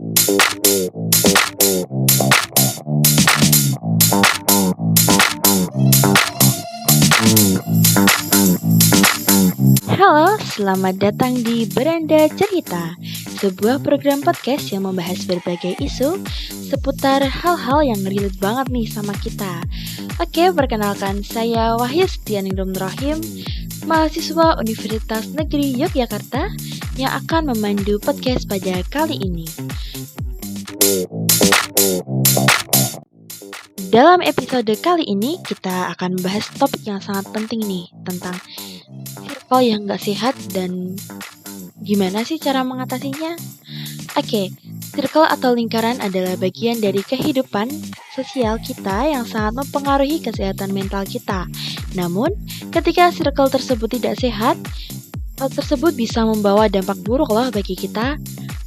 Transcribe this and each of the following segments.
Halo, selamat datang di Beranda Cerita, sebuah program podcast yang membahas berbagai isu seputar hal-hal yang relate banget nih sama kita. Oke, perkenalkan saya Wahyu Setianingrum Rahim, mahasiswa Universitas Negeri Yogyakarta yang akan memandu podcast pada kali ini. Dalam episode kali ini, kita akan membahas topik yang sangat penting nih, tentang circle yang gak sehat dan gimana sih cara mengatasinya? Oke, circle atau lingkaran adalah bagian dari kehidupan sosial kita yang sangat mempengaruhi kesehatan mental kita. Namun, ketika circle tersebut tidak sehat, hal tersebut bisa membawa dampak buruk loh bagi kita.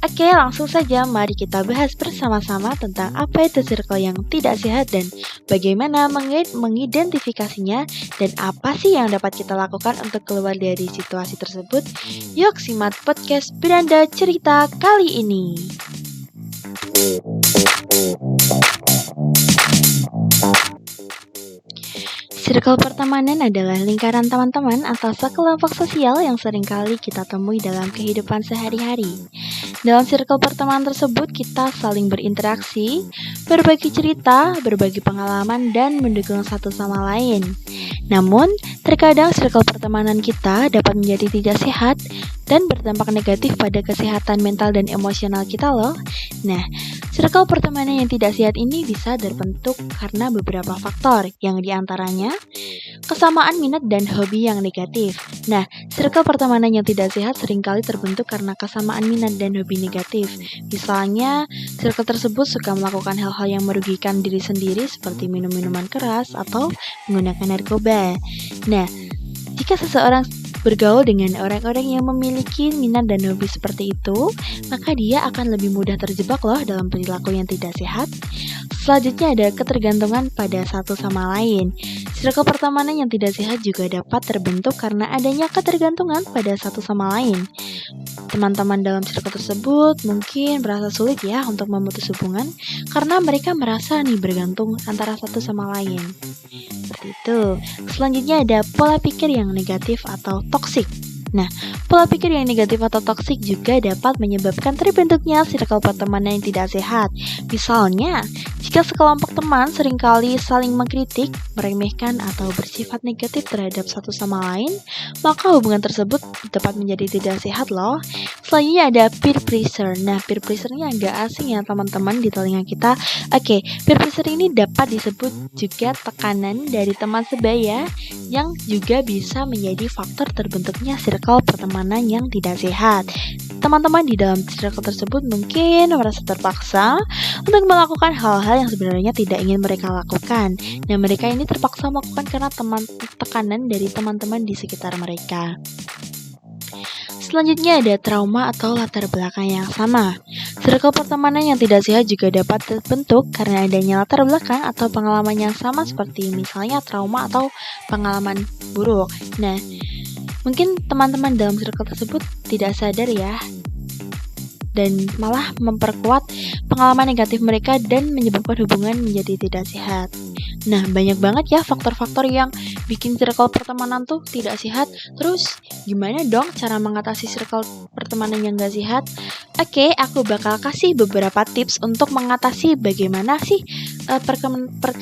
Oke, langsung saja mari kita bahas bersama-sama tentang apa itu circle yang tidak sehat dan bagaimana mengidentifikasinya dan apa sih yang dapat kita lakukan untuk keluar dari situasi tersebut. Yuk simak podcast Beranda Cerita kali ini. Circle pertemanan adalah lingkaran teman-teman atau sekelompok sosial yang seringkali kita temui dalam kehidupan sehari-hari. Dalam circle pertemanan tersebut, kita saling berinteraksi, berbagi cerita, berbagi pengalaman, dan mendukung satu sama lain. Namun, terkadang circle pertemanan kita dapat menjadi tidak sehat dan berdampak negatif pada kesehatan mental dan emosional kita loh. Nah, circle pertemanan yang tidak sehat ini bisa terbentuk karena beberapa faktor, yang diantaranya kesamaan minat dan hobi yang negatif. Nah, circle pertemanan yang tidak sehat seringkali terbentuk karena kesamaan minat dan hobi negatif. Misalnya, circle tersebut suka melakukan hal-hal yang merugikan diri sendiri seperti minum minuman keras atau menggunakan narkoba. Nah, jika seseorang bergaul dengan orang-orang yang memiliki minat dan hobi seperti itu, maka dia akan lebih mudah terjebak loh dalam perilaku yang tidak sehat. Selanjutnya ada ketergantungan pada satu sama lain. Circle pertemanan yang tidak sehat juga dapat terbentuk karena adanya ketergantungan pada satu sama lain. Teman-teman dalam circle tersebut mungkin merasa sulit ya untuk memutus hubungan karena mereka merasa nih bergantung antara satu sama lain. Seperti itu. Selanjutnya ada pola pikir yang negatif atau toksik. Nah, pola pikir yang negatif atau toksik juga dapat menyebabkan terbentuknya circle pertemanan yang tidak sehat. Misalnya, jika sekelompok teman seringkali saling mengkritik, meremehkan, atau bersifat negatif terhadap satu sama lain, maka hubungan tersebut dapat menjadi tidak sehat loh. Selanjutnya ada peer pressure. Nah, peer pressure ini agak asing ya teman-teman di telinga kita. Oke, peer pressure ini dapat disebut juga tekanan dari teman sebaya yang juga bisa menjadi faktor terbentuknya circle pertemanan yang tidak sehat. Teman-teman di dalam circle tersebut mungkin merasa terpaksa untuk melakukan hal-hal yang sebenarnya tidak ingin mereka lakukan. Nah, mereka ini terpaksa melakukan karena tekanan dari teman-teman di sekitar mereka. Selanjutnya ada trauma atau latar belakang yang sama. Circle pertemanan yang tidak sehat juga dapat terbentuk karena adanya latar belakang atau pengalaman yang sama seperti misalnya trauma atau pengalaman buruk. Nah, mungkin teman-teman dalam circle tersebut tidak sadar ya, dan malah memperkuat pengalaman negatif mereka dan menyebabkan hubungan menjadi tidak sehat. Nah, banyak banget ya faktor-faktor yang bikin circle pertemanan tuh tidak sehat. Terus, gimana dong cara mengatasi circle pertemanan yang gak sehat? Oke, aku bakal kasih beberapa tips untuk mengatasi bagaimana sih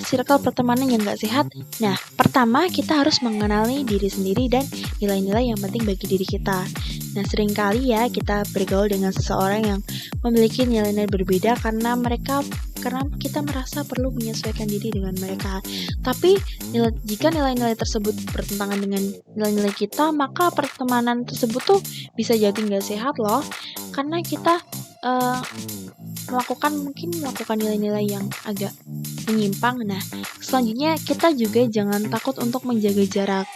circle pertemanan yang gak sehat. Nah, pertama kita harus mengenali diri sendiri dan nilai-nilai yang penting bagi diri kita. Nah, seringkali ya kita bergaul dengan seseorang yang memiliki nilai-nilai berbeda karena kita merasa perlu menyesuaikan diri dengan mereka. Tapi jika nilai-nilai tersebut bertentangan dengan nilai-nilai kita, maka pertemanan tersebut tuh bisa jadi nggak sehat loh. Karena kita melakukan nilai-nilai yang agak menyimpang. Nah, selanjutnya kita juga jangan takut untuk menjaga jarak.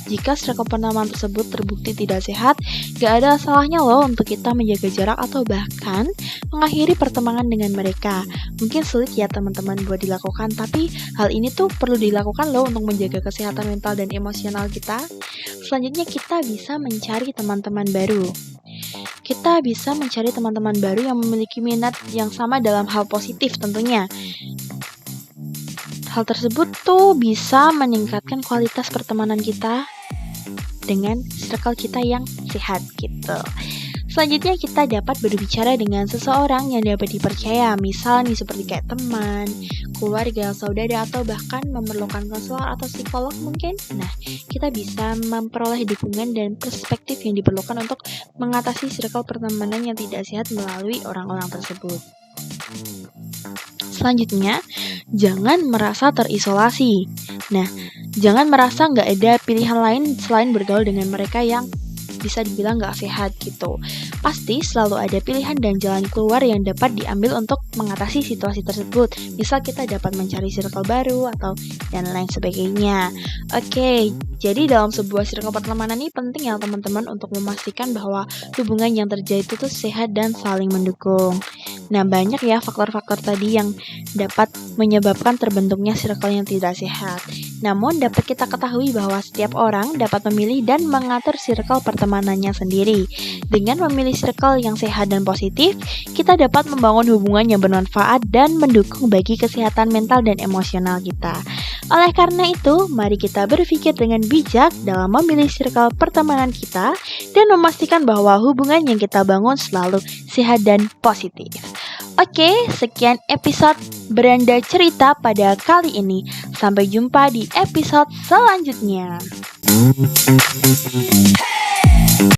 Jika circle pertemanan tersebut terbukti tidak sehat, gak ada salahnya loh untuk kita menjaga jarak atau bahkan mengakhiri pertemanan dengan mereka. Mungkin sulit ya teman-teman buat dilakukan, tapi hal ini tuh perlu dilakukan loh untuk menjaga kesehatan mental dan emosional kita. Selanjutnya kita bisa mencari teman-teman baru. kita bisa mencari teman-teman baru yang memiliki minat yang sama dalam hal positif tentunya. Hal tersebut tuh bisa meningkatkan kualitas pertemanan kita dengan circle kita yang sehat gitu. Selanjutnya kita dapat berbicara dengan seseorang yang dapat dipercaya, misalnya seperti kayak teman, keluarga, saudara, atau bahkan memerlukan konselor atau psikolog mungkin. Nah, kita bisa memperoleh dukungan dan perspektif yang diperlukan untuk mengatasi circle pertemanan yang tidak sehat melalui orang-orang tersebut. Selanjutnya, jangan merasa terisolasi. Nah, jangan merasa nggak ada pilihan lain selain bergaul dengan mereka yang bisa dibilang nggak sehat gitu. Pasti selalu ada pilihan dan jalan keluar yang dapat diambil untuk mengatasi situasi tersebut. Misal kita dapat mencari circle baru atau dan lain sebagainya. Oke, jadi dalam sebuah circle pertemanan ini penting ya teman-teman untuk memastikan bahwa hubungan yang terjadi itu sehat dan saling mendukung. Nah, banyak ya faktor-faktor tadi yang dapat menyebabkan terbentuknya circle yang tidak sehat. Namun dapat kita ketahui bahwa setiap orang dapat memilih dan mengatur circle pertemanannya sendiri. Dengan memilih circle yang sehat dan positif, kita dapat membangun hubungan yang bermanfaat dan mendukung bagi kesehatan mental dan emosional kita. Oleh karena itu, mari kita berpikir dengan bijak dalam memilih circle pertemanan kita dan memastikan bahwa hubungan yang kita bangun selalu sehat dan positif. Oke, sekian episode Beranda Cerita pada kali ini. Sampai jumpa di episode selanjutnya.